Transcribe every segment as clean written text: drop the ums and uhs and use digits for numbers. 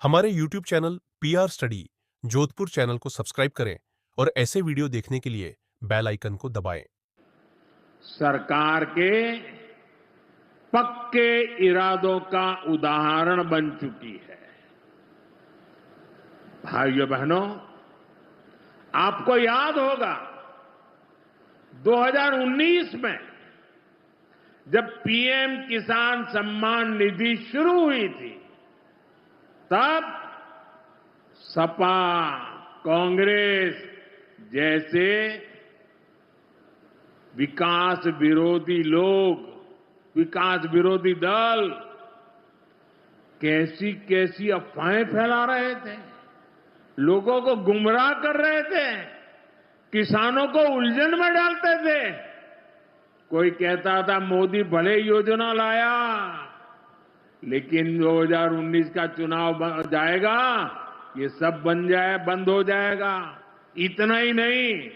हमारे YouTube channel PR study Jodhpur channel को subscribe करें और ऐसे वीडियो देखने के लिए बेल आइकन को दबाएं। सरकार के पक्के इरादों का उदाहरण बन चुकी है। भाइयों बहनों, आपको याद होगा 2019 में जब पीएम किसान सम्मान निधि शुरू हुई थी, तब सपा, कांग्रेस जैसे विकास विरोधी लोग, विकास विरोधी दल कैसी कैसी अफवाहें फैला रहे थे, लोगों को गुमराह कर रहे थे, किसानों को उलझन में डालते थे। कोई कहता था मोदी भले योजना लाया, लेकिन 2019 का चुनाव जाएगा, ये सब बंद हो जाएगा। इतना ही नहीं,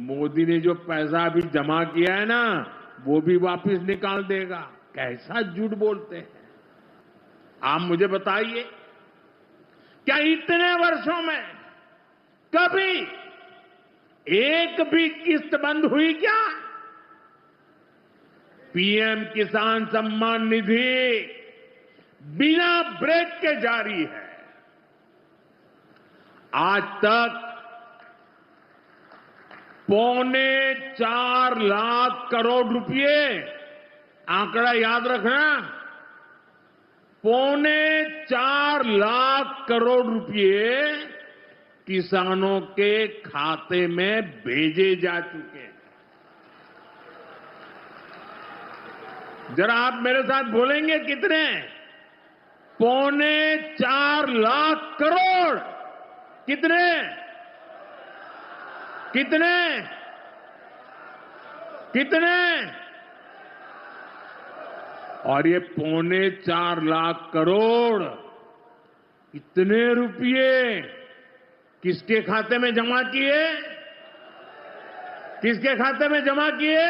मोदी ने जो पैसा अभी जमा किया है ना, वो भी वापस निकाल देगा। कैसा झूठ बोलते हैं। आप मुझे बताइए, क्या इतने वर्षों में कभी एक भी किस्त बंद हुई क्या? पीएम किसान सम्मान निधि बिना ब्रेक के जारी है। आज तक 4.25 लाख करोड़ रुपए, आंकड़ा याद रखना, 4.25 लाख करोड़ रुपए किसानों के खाते में भेजे जा चुके हैं। जरा आप मेरे साथ बोलेंगे कितने? 4.25 लाख करोड़। कितने? कितने? कितने? और ये 4.25 लाख करोड़ इतने रुपये किसके खाते में जमा किए? किसके खाते में जमा किए?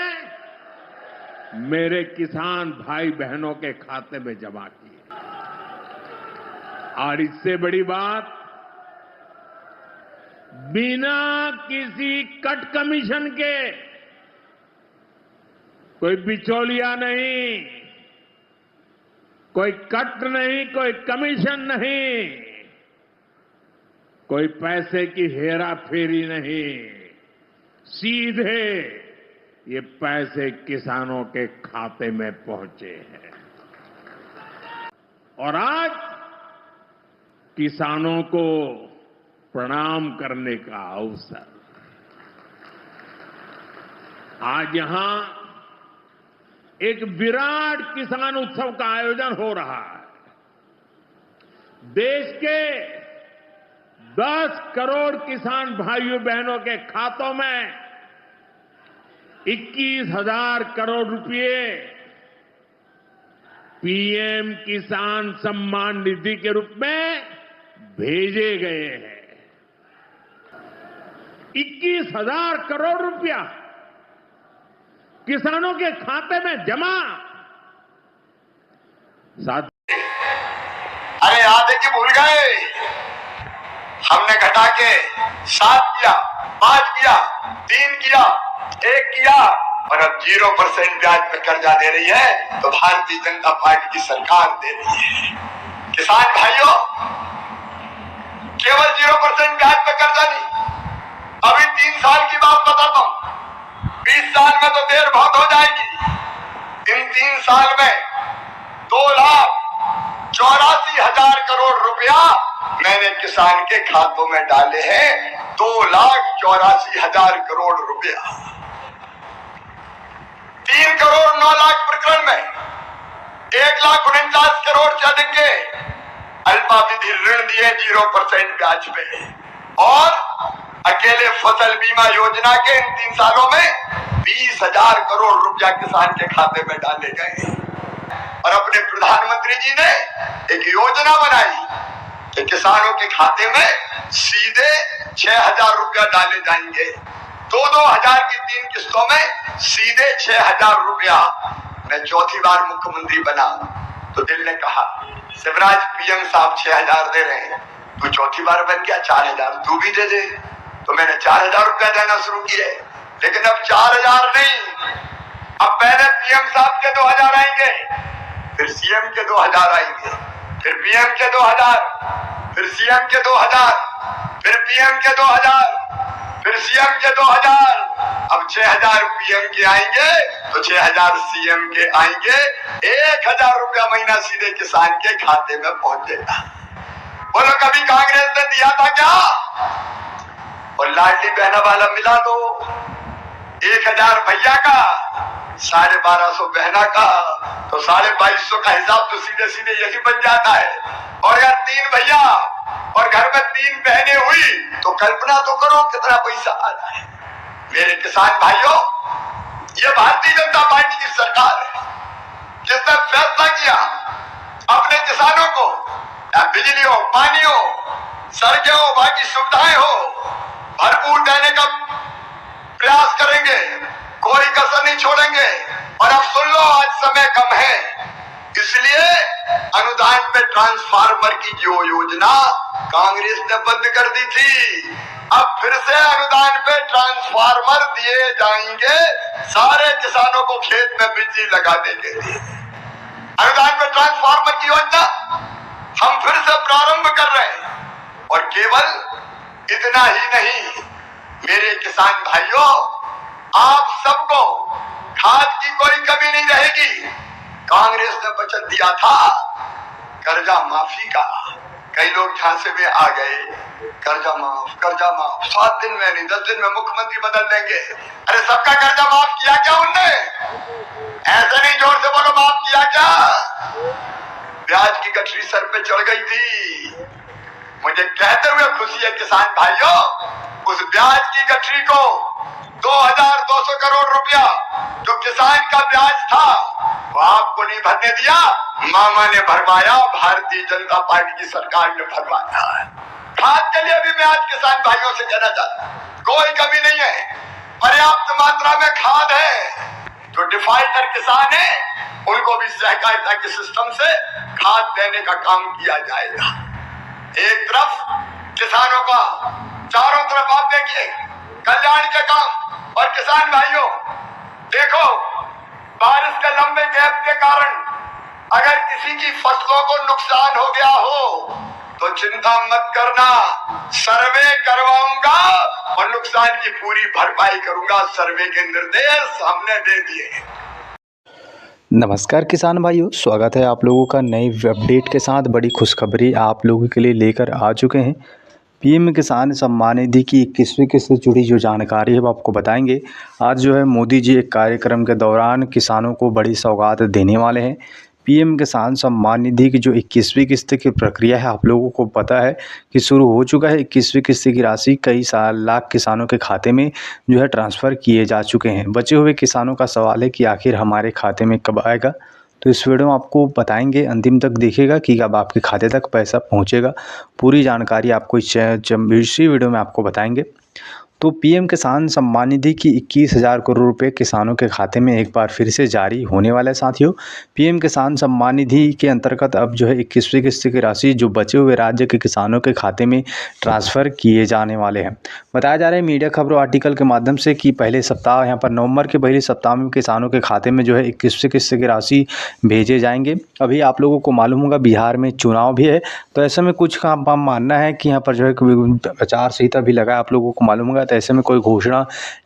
मेरे किसान भाई बहनों के खाते में जमा किए। और इससे बड़ी बात, बिना किसी कट कमीशन के, कोई बिचौलिया नहीं, कोई कट नहीं, कोई कमीशन नहीं, कोई पैसे की हेरा फेरी नहीं, सीधे ये पैसे किसानों के खाते में पहुंचे हैं। और आज किसानों को प्रणाम करने का अवसर। आज यहां एक विराट किसान उत्सव का आयोजन हो रहा है। देश के 10 करोड़ किसान भाइयों बहनों के खातों में 21,000 करोड़ रुपए पीएम किसान सम्मान निधि के रूप में भेजे गए हैं। 21,000 करोड़ रुपया किसानों के खाते में जमा। अरे आधे की भूल गए, हमने घटा के 7 किया, 5 किया, 3 किया, 1 किया, और अब 0% ब्याज पे कर्जा दे रही है। तो भारतीय जनता पार्टी की सरकार दे रही है। किसान भाइयों, केवल 0% ब्याज पे कर्जा नहीं, अभी 3 साल की बात बताता हूं। 20 साल में तो देर बहुत हो जाएगी। इन 3 साल में 2,84,000 करोड़ रुपया मैंने किसान के खातों में डाले हैं। 2,84,000 करोड़ रुपया। 3 करोड़ 9 लाख प्रकरण में 1,49 करोड़ से अधिक के अल्पावधि ऋण दिए 0% ब्याज पे। और अकेले फसल बीमा योजना के इन 3 सालों में 20,000 करोड़ रुपया किसान के खाते में डाले गए। और अपने प्रधानमंत्री जी ने एक योजना बनाई कि किसानों के खाते में सीधे 6,000 रुपया डाले जाएंगे। 2-2 हजार की 3 किस्तों में सीधे 6,000 रुपया। मैं चौथी बार मुख्यमंत्री बना तो दिल ने कहा शिवराज पीएम साहब 6,000 दे रहे हैं, तू चौथी बार बन गया, 4,000 तू भी दे दे। तो मैंने 4,000 रुपया देना शुरू किए, लेकिन अब 4,000 नहीं, अब पहले पीएम साहब के 2,000 आएंगे, फिर सीएम के 2,000 आएंगे, फिर पीएम के 2,000, फिर सीएम के 2,000, फिर पीएम के 2,000, फिर सीएम के 2,000। अब 6,000 पीएम के आएंगे तो 6,000 सीएम के आएंगे। 1,000 रुपया महीना सीधे किसान के खाते में पहुंचेगा। बोलो कभी कांग्रेस ने दिया था क्या? और लाडली बहना वाला मिला दो, 1,000 भैया का, 1,250 बहना का, तो 2,250 का हिसाब तो सीधे सीधे यही बन जाता है। और अगर 3 भैया और घर में 3 बहनें हुई तो कल्पना तो करो कितना पैसा आ रहा है। मेरे किसान भाइयों, ये भारतीय जनता पार्टी की सरकार है जिसने फैसला किया अपने किसानों को बिजली हो, पानी हो, सड़कें हो, बाकी सुविधाएं हो, भरपूर देने का प्रयास करेंगे, कोई कसर नहीं छोड़ेंगे। और अब सुन लो, आज समय कम है, इसलिए अनुदान पे ट्रांसफार्मर की जो योजना कांग्रेस ने बंद कर दी थी, अब फिर से अनुदान पे ट्रांसफार्मर दिए जाएंगे सारे किसानों को खेत में बिजली लगाने के लिए। अनुदान पे ट्रांसफार्मर की योजना हम फिर से प्रारंभ कर रहे हैं। और केवल इतना ही नहीं मेरे किसान भाइयों, आप सबको खाद की कोई कमी नहीं रहेगी। कांग्रेस ने वचन दिया था कर्जा माफी का, कई लोग झांसे में आ गए, कर्जा माफ 7 दिन में नहीं 10 दिन में मुख्यमंत्री बदल देंगे। अरे सबका कर्जा माफ किया क्या उनने? ऐसे नहीं, जोर से बोलो, माफ किया क्या? ब्याज की गठरी सर पे चढ़ गई थी। मुझे कहते हुए खुशी है किसान भाइयों, उस ब्याज की गठरी को 2,200 करोड़ रुपया जो किसान का ब्याज था वो आपको नहीं भरने दिया, मामा ने भरवाया, भारतीय जनता पार्टी की सरकार ने भरवाया। खाद के लिए भी मैं आज किसान भाइयों से कहना चाहता हूं, कोई कमी नहीं है, पर्याप्त मात्रा में खाद है। जो डिफाल्टर किसान है उनको भी सहकारिता के सिस्टम से खाद देने का काम किया जाएगा। एक तरफ किसानों का, चारों तरफ आप देखिए कल्याण के काम। और किसान भाइयों देखो, बारिश के लंबे गैप के कारण अगर किसी की फसलों को नुकसान हो गया हो तो चिंता मत करना, सर्वे करवाऊंगा और नुकसान की पूरी भरपाई करूंगा। सर्वे के निर्देश हमने दे दिए। नमस्कार किसान भाइयों, स्वागत है आप लोगों का नई अपडेट के साथ। बड़ी खुशखबरी आप लोगों के लिए लेकर आ चुके हैं। पीएम किसान सम्मान निधि की 21वीं किस्त से जुड़ी जो जानकारी है वो आपको बताएंगे। आज जो है मोदी जी एक कार्यक्रम के दौरान किसानों को बड़ी सौगात देने वाले हैं। पीएम किसान सम्मान निधि की जो 21वीं किस्त की प्रक्रिया है, आप लोगों को पता है कि शुरू हो चुका है। 21वीं किस्त की राशि कई लाख किसानों के खाते में जो है ट्रांसफ़र किए जा चुके हैं। बचे हुए किसानों का सवाल है कि आखिर हमारे खाते में कब आएगा। तो इस वीडियो में आपको बताएंगे, अंतिम तक देखिएगा कि कब आपके खाते तक पैसा पहुंचेगा। पूरी जानकारी आपको इसी वीडियो में आपको बताएंगे। तो पीएम किसान सम्मान निधि की 21,000 करोड़ रुपए किसानों के खाते में एक बार फिर से जारी होने वाला है। साथियों, पीएम किसान सम्मान निधि के अंतर्गत अब जो है 21वीं किस्त की राशि जो बचे हुए राज्य के किसानों के खाते में ट्रांसफ़र किए जाने वाले हैं। बताया जा रहा है मीडिया खबरों आर्टिकल के माध्यम से कि पहले सप्ताह यहाँ पर नवंबर के पहले सप्ताह में किसानों के खाते में जो है 21वीं किस्त की राशि भेजे जाएंगे। अभी आप लोगों को मालूम होगा बिहार में चुनाव भी है, तो ऐसे में कुछ का मानना है कि यहाँ पर जो है प्रचार संहिता भी लगा, आप लोगों को मालूम होगा। तो ऐसे में कोई घोषणा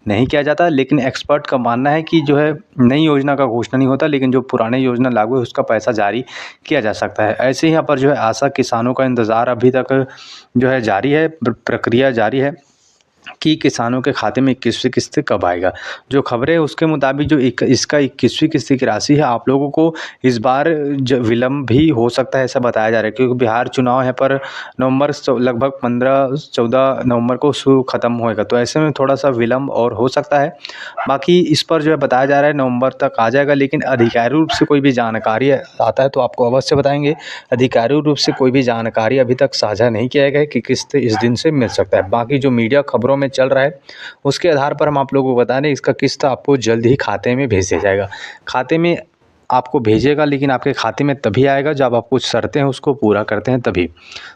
नहीं किया जाता, लेकिन एक्सपर्ट का मानना है कि जो है नई योजना का घोषणा नहीं होता, लेकिन जो पुराने योजना लागू है उसका पैसा जारी किया जा सकता है। ऐसे ही यहाँ पर जो है आशा किसानों का इंतज़ार अभी तक जो है जारी है, प्रक्रिया जारी है कि किसानों के खाते में 21वीं किस्त कब आएगा। जो खबरें उसके मुताबिक जो इसका 21वीं किस्त की राशि है, आप लोगों को इस बार विलम्ब भी हो सकता है, ऐसा बताया जा रहा है। क्योंकि बिहार चुनाव यहाँ पर नवंबर लगभग 15-14 नवंबर को ख़त्म होएगा, तो ऐसे में थोड़ा सा विलम्ब और हो सकता है। बाकी इस पर जो है बताया जा रहा है नवंबर तक आ जाएगा, लेकिन आधिकारिक रूप से कोई भी जानकारी आता है तो आपको अवश्य बताएंगे। आधिकारिक रूप से कोई भी जानकारी अभी तक साझा नहीं किया गया है कि किस्त इस दिन से मिल सकता है। बाकी जो मीडिया खबरों में चल रहा है उसके आधार पर हम आप लोगों को बता दें, इसका किस्त आपको जल्द ही खाते में भेज दिया जाएगा। खाते में आपको भेजेगा, लेकिन आपके खाते में तभी आएगा जब आप कुछ शर्तें हैं उसको पूरा करते हैं तभी।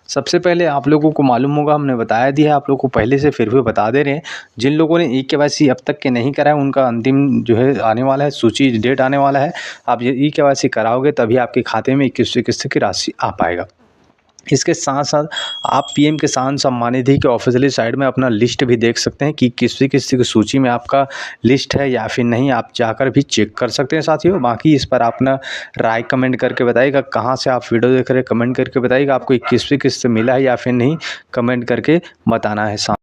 सबसे पहले आप लोगों को मालूम होगा, हमने बताया दिया है आप लोगों को पहले से, फिर भी बता दे रहे हैं, जिन लोगों ने ई-केवाईसी अब तक के नहीं कराया उनका अंतिम जो है आने वाला है, सूची डेट आने वाला है। आप ये ई-केवाईसी कराओगे तभी आपके खाते में 21वीं किस्त की राशि आ पाएगा। इसके साथ साथ आप पीएम किसान सम्मान निधि के ऑफिशियली साइट में अपना लिस्ट भी देख सकते हैं कि किसी की सूची में आपका लिस्ट है या फिर नहीं, आप जाकर भी चेक कर सकते हैं साथियों। बाकी इस पर अपना राय कमेंट करके बताइएगा, कहाँ से आप वीडियो देख रहे हैं कमेंट करके बताइएगा, आपको 21वीं किस्त मिला है या फिर नहीं, कमेंट करके बताना है।